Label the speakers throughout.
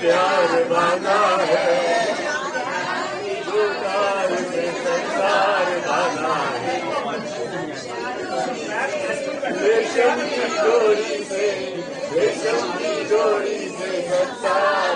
Speaker 1: प्यार बना है जोकार से संसार बना है, रेशम की डोरी से संसार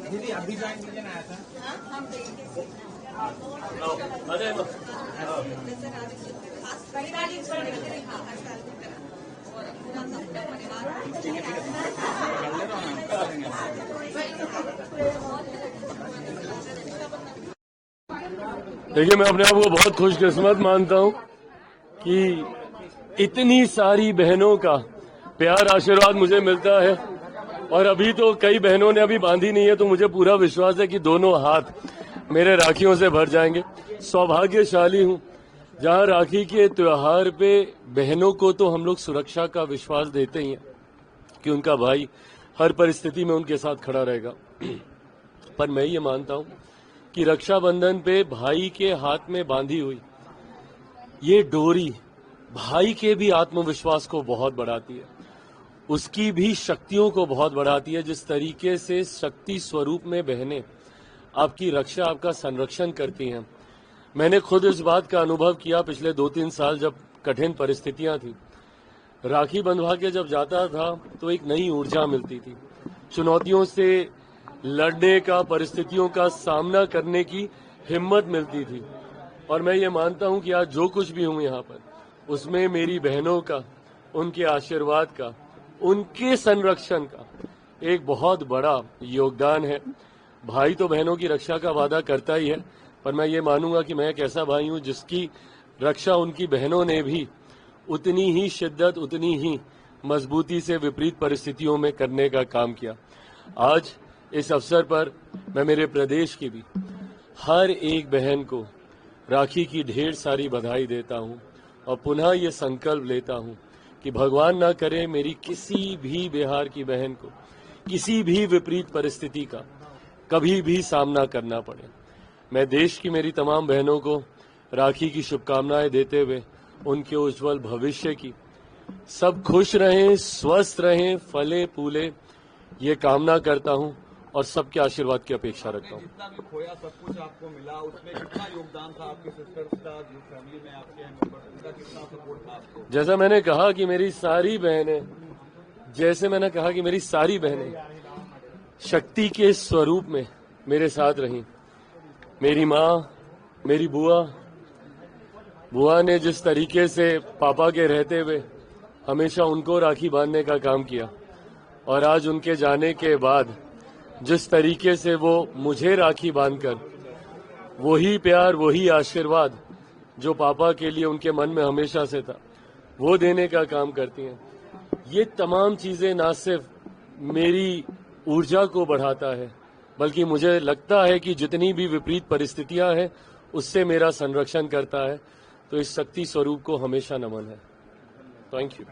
Speaker 2: दीदी अभी ज्वाइन मिलने आया था।
Speaker 1: देखिए, मैं अपने आप को बहुत खुशकिस्मत मानता हूं कि इतनी सारी बहनों का प्यार आशीर्वाद मुझे मिलता है, और अभी तो कई बहनों ने अभी बांधी नहीं है, तो मुझे पूरा विश्वास है कि दोनों हाथ मेरे राखियों से भर जाएंगे। सौभाग्यशाली हूं जहां राखी के त्योहार पे बहनों को तो हम लोग सुरक्षा का विश्वास देते ही हैं कि उनका भाई हर परिस्थिति में उनके साथ खड़ा रहेगा। पर मैं ये मानता हूं कि रक्षाबंधन पे भाई के हाथ में बांधी हुई ये डोरी भाई के भी आत्मविश्वास को बहुत बढ़ाती है, उसकी भी शक्तियों को बहुत बढ़ाती है। जिस तरीके से शक्ति स्वरूप में बहनें आपकी रक्षा, आपका संरक्षण करती हैं, मैंने खुद इस बात का अनुभव किया पिछले 2-3 साल जब कठिन परिस्थितियां थी। राखी बंधवा के जब जाता था तो एक नई ऊर्जा मिलती थी, चुनौतियों से लड़ने का, परिस्थितियों का सामना करने की हिम्मत मिलती थी। और मैं ये मानता हूं कि आज जो कुछ भी हूं यहाँ पर, उसमें मेरी बहनों का, उनके आशीर्वाद का, उनके संरक्षण का एक बहुत बड़ा योगदान है। भाई तो बहनों की रक्षा का वादा करता ही है, पर मैं ये मानूंगा कि मैं एक ऐसा भाई हूं जिसकी रक्षा उनकी बहनों ने भी उतनी ही शिद्दत, उतनी ही मजबूती से विपरीत परिस्थितियों में करने का काम किया। आज इस अवसर पर मैं मेरे प्रदेश की भी हर एक बहन को राखी की ढेर सारी बधाई देता हूं, और पुनः ये संकल्प लेता हूं कि भगवान ना करे मेरी किसी भी बिहार की बहन को किसी भी विपरीत परिस्थिति का कभी भी सामना करना पड़े। मैं देश की मेरी तमाम बहनों को राखी की शुभकामनाएं देते हुए उनके उज्जवल भविष्य की, सब खुश रहें, स्वस्थ रहें, फले फूले, ये कामना करता हूं और सबके आशीर्वाद की अपेक्षा रखता हूं।
Speaker 2: जितना भी खोया सब कुछ आपको मिला, उसमें कितना योगदान था आपके सिस्टर्स का, जो फैमिली में आपके मेंबर, उनका कितना सपोर्ट था आपको?
Speaker 1: जैसा मैंने कहा कि मेरी सारी बहनें शक्ति के स्वरूप में मेरे साथ रहीं। मेरी माँ, मेरी बुआ ने जिस तरीके से पापा के रहते हुए हमेशा उनको राखी बांधने का काम किया, और आज उनके जाने के बाद जिस तरीके से वो मुझे राखी बांधकर वही प्यार, वही आशीर्वाद जो पापा के लिए उनके मन में हमेशा से था, वो देने का काम करती हैं। ये तमाम चीजें ना सिर्फ मेरी ऊर्जा को बढ़ाता है, बल्कि मुझे लगता है कि जितनी भी विपरीत परिस्थितियां हैं उससे मेरा संरक्षण करता है। तो इस शक्ति स्वरूप को हमेशा नमन है। Thank you.